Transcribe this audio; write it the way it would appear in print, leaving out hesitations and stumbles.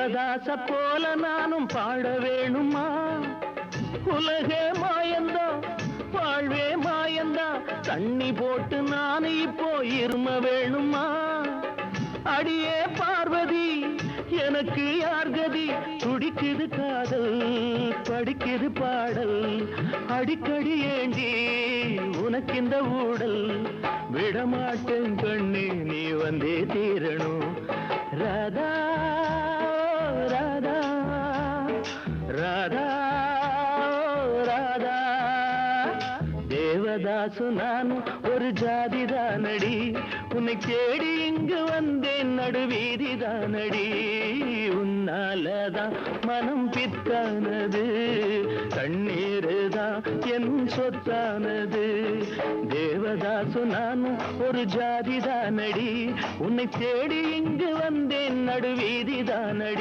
தேவதாச போல நானும் பாட வேணுமா? உலகே மாயந்தான், வாழ்வே மாயந்தான், தண்ணி போட்டு நான் இப்போ இரும வேணுமா? அடியே பார்வதி, எனக்கு யார் கதி? துடிக்குது காதல், படிக்குது பாடல், அடிக்கடி ஏண்டி உனக்கு இந்த ஊடல்? விடமாட்டேன் கண்ணே, நீ வந்தே தீரணும். ராதா ராதா ராதா ராதா. தேவதாசு நானும் ஒரு ஜாதிதானடி, உன்னை தேடி இங்கு வந்தேன் நடுவீதிதானடி. உன்னாலதான் மனம் பித்தானது, கண்ணீருதான் என் சொத்தானது. தேவதாசு நானும் ஒரு ஜாதிதானடி, உன்னை தேடி இங்கு வந்தேன் நடுவீதிதானடி.